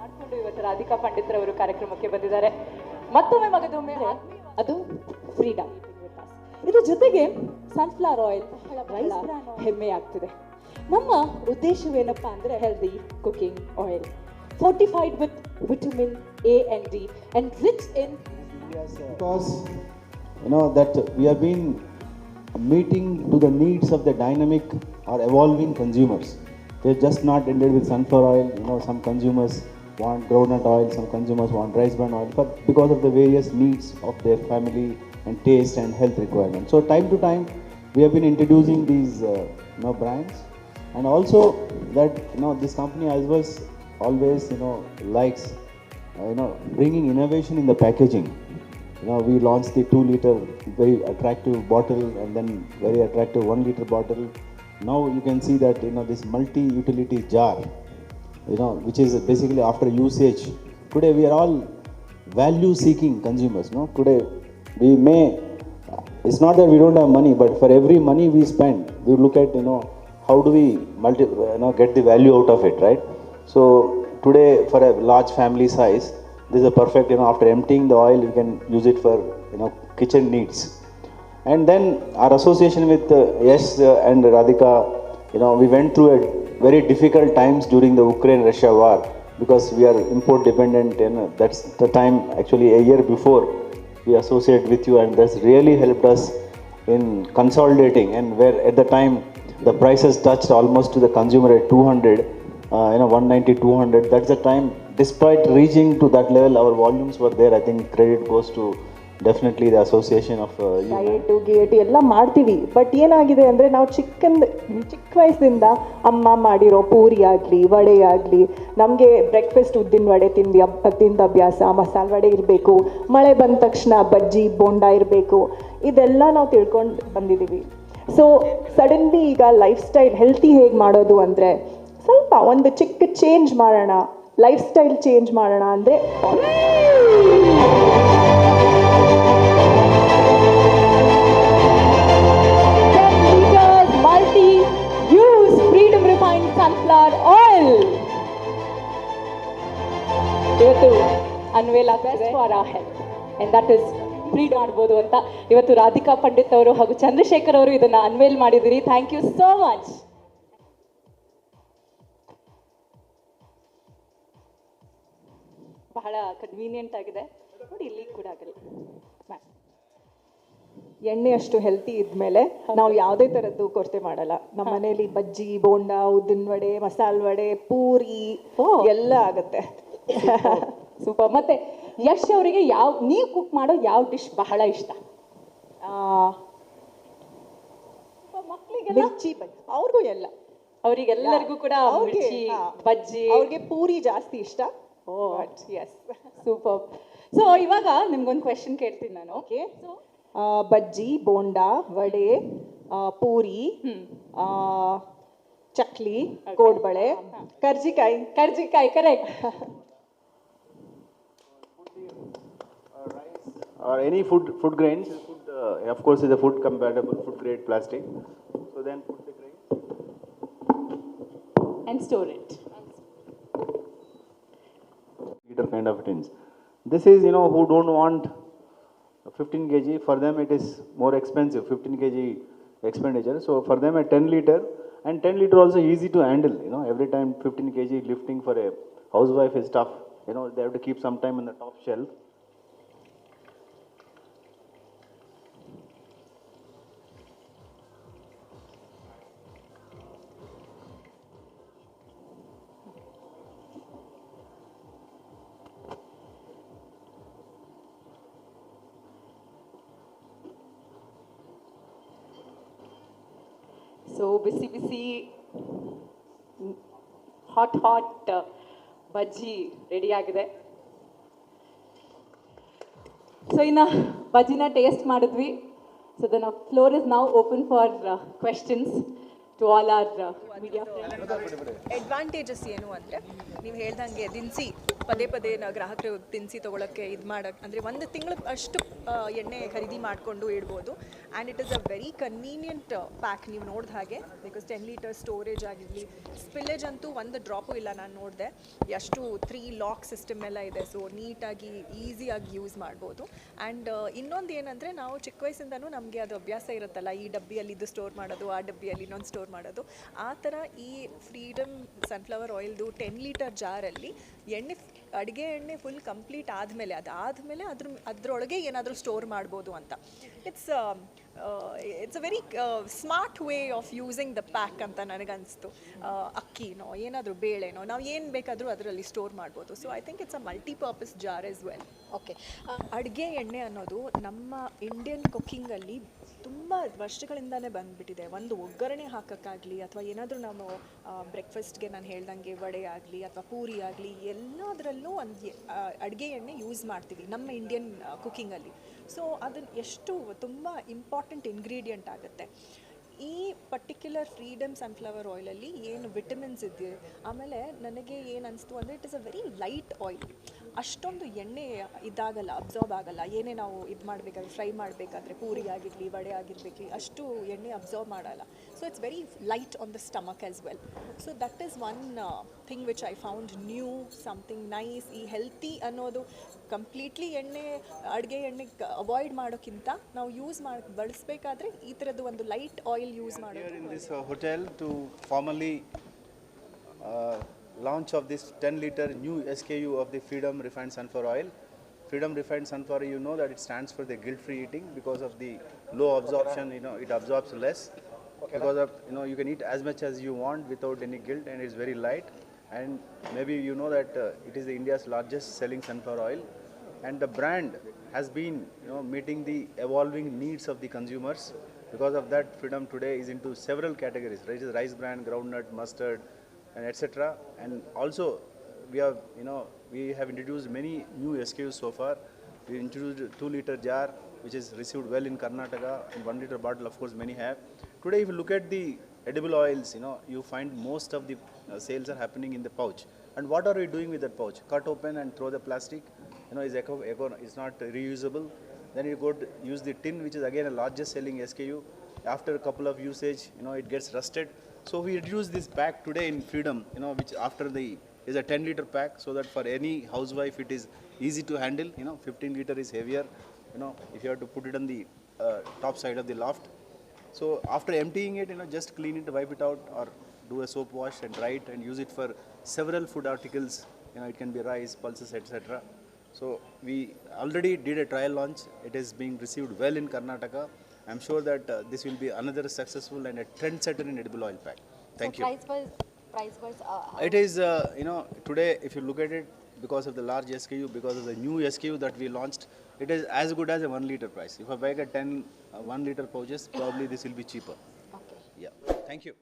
ಮಾಡ್ಕೊಂಡು ಇವತ್ತು ರಾಧಿಕಾ ಪಂಡಿತ್ ರವರು ಕಾರ್ಯಕ್ರಮಕ್ಕೆ ಬಂದಿದ್ದಾರೆ. ಮತ್ತೊಮ್ಮೆ ಮಗದೊಮ್ಮೆ ಅದು ಫ್ರೀಡಮ್. ಇದ್ರ ಜೊತೆಗೆ ಸನ್ಫ್ಲವರ್ ಆಯಿಲ್ ಬಹಳ ಹೆಮ್ಮೆ ಆಗ್ತಿದೆ. ನಮ್ಮ ಉದ್ದೇಶವೇನಪ್ಪ ಅಂದರೆ healthy cooking oil, fortified with vitamin A and D and rich in. Yes, because that we have been meeting to the needs of the dynamic or evolving consumers. They're just not ended with sunflower oil. Some consumers want groundnut oil, some consumers want rice bran oil, but because of the various needs of their family and taste and health requirements. So time to time, we have been introducing these brands, and also that this company as well always likes bringing innovation in the packaging. We launched the 2 liter very attractive bottle, and then very attractive 1 liter bottle. Now you can see that this multi-utility jar, which is basically after usage. Today we are all value-seeking consumers. Today we may, it's not that we don't have money, but for every money we spend, we look at how do we get the value out of it, right? So today for a large family size, this is a perfect, after emptying the oil, you can use it for kitchen needs. And then our association with Yash and Radhika, we went through a very difficult times during the Ukraine-Russia war, because we are import dependent. That's the time, actually a year before, we associate with you, and that's really helped us in consolidating. And where at the time the prices touched almost to the consumer at 200, 190, 200. That's the time, despite reaching to that level, our volumes were there. I think credit goes to definitely the association of you. Diet gate ಎಲ್ಲ ಮಾಡ್ತೀವಿ, but ಏನಾಗಿದೆ ಅಂದರೆ ನಾವು ಚಿಕ್ಕ ವಯಸ್ಸಿಂದ ಅಮ್ಮ ಮಾಡಿರೋ ಪೂರಿ ಆಗಲಿ ವಡೆ ಆಗಲಿ, ನಮಗೆ ಬ್ರೇಕ್ಫಾಸ್ಟ್ ಉದ್ದಿನ ವಡೆ ತಿಂದ ಅಭ್ಯಾಸ, ಮಸಾಲೆ ವಡೆ ಇರಬೇಕು, ಮಳೆ ಬಂದ ತಕ್ಷಣ ಬಜ್ಜಿ ಬೋಂಡ ಇರಬೇಕು, ಇದೆಲ್ಲ ನಾವು ತಿಳ್ಕೊಂಡು ಬಂದಿದ್ದೀವಿ. ಸೊ ಸಡನ್ಲಿ ಈಗ ಲೈಫ್ ಸ್ಟೈಲ್ ಹೆಲ್ತಿ ಹೇಗೆ ಮಾಡೋದು ಅಂದರೆ ಸ್ವಲ್ಪ ಒಂದು ಚಿಕ್ಕ ಚೇಂಜ್ ಮಾಡೋಣ, ಲೈಫ್ ಸ್ಟೈಲ್ ಚೇಂಜ್ ಮಾಡೋಣ ಅಂದರೆ multi-use freedom refined sunflower oil ಇವತ್ತು ಅನ್ವೇಲ್ best for our health, and that is fried ಮಾಡ್ಬೋದು ಅಂತ ಇವತ್ತು ರಾಧಿಕಾ ಪಂಡಿತ್ ಅವರು ಹಾಗೂ ಚಂದ್ರಶೇಖರ್ ಅವರು ಇದನ್ನ ಅನ್ವೇಲ್ ಮಾಡಿದಿರಿ. Thank you so much. ಬಹಳ ಕನ್ವೀನಿಯಂಟ್ ಆಗಿದೆ ನೋಡಿ, ಇಲ್ಲಿ ಕೂಡ ಆಗಲ್ಲ. ಎಣ್ಣೆ ಅಷ್ಟು ಹೆಲ್ತಿ ಇದ್ಮೇಲೆ ನಾವು ಯಾವುದೇ ಥರದ್ದು ಕೊರತೆ ಮಾಡಲ್ಲ. ನಮ್ಮ ಮನೇಲಿ ಬಜ್ಜಿ ಬೋಂಡ ಉದ್ದಿನ ವಡೆ ಮಸಾಲೆ ವಡೆ ಪೂರಿ ಎಲ್ಲ ಆಗುತ್ತೆ. ಸೂಪರ್. ಮತ್ತೆ ಯಶ್ ಅವರಿಗೆ ನೀವು ಕುಕ್ ಮಾಡೋ ಯಾವ ಡಿಶ್ ಬಹಳ ಇಷ್ಟ? ಮಕ್ಕಳಿಗೆಲ್ಲ ಮಿರ್ಚಿ ಬಜ್ಜಿ, ಅವ್ರಿಗೂ ಎಲ್ಲ, ಅವರಿಗೆಲ್ಲರಿಗೂ ಕೂಡ ಮಿರ್ಚಿ ಬಜ್ಜಿ, ಅವ್ರಿಗೆ ಪೂರಿ ಜಾಸ್ತಿ ಇಷ್ಟ. S, super. ಸೊ ಇವಾಗ ನಿಮ್ಗೊಂದು ಕ್ವೆಶನ್ ಕೇಳ್ತೀನಿ ನಾನು. Okay. Bajji bonda vada puri chakli kodubale karjikayi correct. Or any food grains, of course is a food compatible food grade plastic. So then put the grains and store it. Liter kind of tins. This is who don't want 15 kg, for them it is more expensive, 15 kg expenditure. So for them a 10 liter, and 10 liter also easy to handle. Every time 15 kg lifting for a housewife is tough. They have to keep some time on the top shelf. So ಬಿಸಿ hot bajji ready ಆಗಿದೆ. So ಇನ್ನು ಬಜ್ಜಿನ taste ಮಾಡಿದ್ವಿ. So the floor is now open for questions. to all our media friends. Advantages ಏನು ಅಂದರೆ ನೀವು ಹೇಳ್ದಂಗೆ ದಿನಸಿ ಪದೇ ಪದೇ ಗ್ರಾಹಕರು ದಿನಸಿ ತೊಗೊಳಕ್ಕೆ ಇದು ಮಾಡೋಕ್ಕೆ ಅಂದರೆ ಒಂದು ತಿಂಗಳು ಅಷ್ಟು ಎಣ್ಣೆ ಖರೀದಿ ಮಾಡಿಕೊಂಡು ಇಡ್ಬೋದು. And it is a very convenient pack. ನೀವು ನೋಡಿದ ಹಾಗೆ ಬಿಕಾಸ್ 10 ಲೀಟರ್ ಸ್ಟೋರೇಜ್ ಆಗಿರಲಿ, ಸ್ಪಿಲ್ಲೇಜ್ ಅಂತೂ ಒಂದು ಡ್ರಾಪು ಇಲ್ಲ. ನಾನು ನೋಡಿದೆ ಎಷ್ಟು 3 ಲಾಕ್ ಸಿಸ್ಟಮ್ ಎಲ್ಲ ಇದೆ. ಸೊ ನೀಟಾಗಿ ಈಸಿಯಾಗಿ ಯೂಸ್ ಮಾಡ್ಬೋದು. ಆ್ಯಂಡ್ ಇನ್ನೊಂದು ಏನಂದರೆ ನಾವು ಚಿಕ್ಕ ವಯಸ್ಸಿಂದನೂ ನಮಗೆ ಅದು ಅಭ್ಯಾಸ ಇರುತ್ತಲ್ಲ, ಈ ಡಬ್ಬಿಯಲ್ಲಿ ಇದು ಸ್ಟೋರ್ ಮಾಡೋದು, ಆ ಡಬ್ಬಿಯಲ್ಲಿ ಇನ್ನೊಂದು ಸ್ಟೋರ್ ಮಾಡೋದು. ಆ ಥರ ಈ ಫ್ರೀಡಮ್ ಸನ್ಫ್ಲವರ್ ಆಯಿಲ್ದು 10 ಲೀಟರ್ ಜಾರಲ್ಲಿ ಅಡುಗೆ ಎಣ್ಣೆ ಫುಲ್ ಕಂಪ್ಲೀಟ್ ಆದಮೇಲೆ ಅದರೊಳಗೆ ಏನಾದರೂ ಸ್ಟೋರ್ ಮಾಡ್ಬೋದು ಅಂತ. It's a very smart way of using the pack ಅಂತ ನನಗನ್ನಿಸ್ತು. ಅಕ್ಕಿನೋ ಏನಾದರೂ ಬೇಳೆನೋ ನಾವು ಏನು ಬೇಕಾದರೂ ಅದರಲ್ಲಿ ಸ್ಟೋರ್ ಮಾಡ್ಬೋದು. So I think it's a multipurpose jar as well. Okay, ಅಡುಗೆ ಎಣ್ಣೆ ಅನ್ನೋದು ನಮ್ಮ ಇಂಡಿಯನ್ ಕುಕ್ಕಿಂಗಲ್ಲಿ ತುಂಬ ವರ್ಷಗಳಿಂದನೇ ಬಂದುಬಿಟ್ಟಿದೆ. ಒಂದು ಒಗ್ಗರಣೆ ಹಾಕೋಕ್ಕಾಗಲಿ ಅಥವಾ ಏನಾದರೂ ನಾವು ಬ್ರೇಕ್ಫಾಸ್ಟ್ಗೆ ನಾನು ಹೇಳ್ದಂಗೆ ವಡೆ ಆಗಲಿ ಅಥವಾ ಪೂರಿ ಆಗಲಿ ಎಲ್ಲದರಲ್ಲೂ ಒಂದು ಅಡುಗೆ ಎಣ್ಣೆ ಯೂಸ್ ಮಾಡ್ತೀವಿ ನಮ್ಮ ಇಂಡಿಯನ್ ಕುಕ್ಕಿಂಗಲ್ಲಿ. ಸೊ ಅದನ್ನು ಎಷ್ಟು ತುಂಬ ಇಂಪಾರ್ಟೆಂಟ್ ಇಂಗ್ರೀಡಿಯೆಂಟ್ ಆಗುತ್ತೆ. ಈ ಪರ್ಟಿಕ್ಯುಲರ್ ಫ್ರೀಡಮ್ ಸನ್ಫ್ಲವರ್ ಆಯಿಲಲ್ಲಿ ಏನು ವಿಟಮಿನ್ಸ್ ಇದೆ, ಆಮೇಲೆ ನನಗೆ ಏನು ಅನಿಸ್ತು ಅಂದರೆ it is a very light oil. ಅಷ್ಟೊಂದು ಎಣ್ಣೆ ಇದಾಗಲ್ಲ, ಅಬ್ಸಾರ್ಬ್ ಆಗಲ್ಲ. ಏನೇ ನಾವು ಇದು ಮಾಡಬೇಕಾದ್ರೆ ಫ್ರೈ ಮಾಡಬೇಕಾದ್ರೆ ಪೂರಿ ಆಗಿರಲಿ ವಡೆ ಆಗಿರಬೇಕು ಅಷ್ಟು ಎಣ್ಣೆ ಅಬ್ಸಾರ್ಬ್ ಮಾಡಲ್ಲ. So it's very light on the stomach as well. So that is one thing which I found new, something nice. ಈ ಹೆಲ್ತಿ ಅನ್ನೋದು ಕಂಪ್ಲೀಟ್ಲಿ ಅಡುಗೆ ಎಣ್ಣೆ ಅವಾಯ್ಡ್ ಮಾಡೋಕ್ಕಿಂತ ನಾವು ಬಳಸಬೇಕಾದ್ರೆ ಈ ಥರದ್ದು ಒಂದು ಲೈಟ್ ಆಯಿಲ್ ಯೂಸ್ ಮಾಡೋದು. Here in this hotel to formally launch of this 10 liter new SKU of the Freedom Refined Sunflower Oil. Freedom Refined Sunflower, you know that it stands for the guilt-free eating because of the low absorption. It absorbs less. Because of you can eat as much as you want without any guilt, and it's very light. And maybe you know that it is India's largest selling sunflower oil, and the brand has been meeting the evolving needs of the consumers. Because of that, Freedom today is into several categories. Rice bran, groundnut, mustard, and etc. And also we have introduced many new SKUs so far. We introduced 2 liter jar, which is received well in Karnataka, and 1 liter bottle, of course, many have. Today, if you look at the edible oils, you find most of the sales are happening in the pouch. And what are we doing with that pouch? Cut open and throw the plastic. It's not reusable. Then you go to use the tin, which is again a largest selling SKU. After a couple of usage, it gets rusted. So we introduced this pack today in Freedom, which is a 10 liter pack, so that for any housewife it is easy to handle. 15 liter is heavier. If you have to put it on the top side of the loft. So after emptying it, just clean it, wipe it out, or do a soap wash and dry it and use it for several food articles. It can be rice, pulses, etc. So we already did a trial launch. It is being received well in Karnataka. I'm sure that this will be another successful and a trendsetter in edible oil pack. Thank you. Price wise, It is today if you look at it, because of the large SKU, because of the new SKU that we launched, it is as good as a 1 liter price. If I buy a 1 liter pouches, probably this will be cheaper. okay. Yeah. Thank you.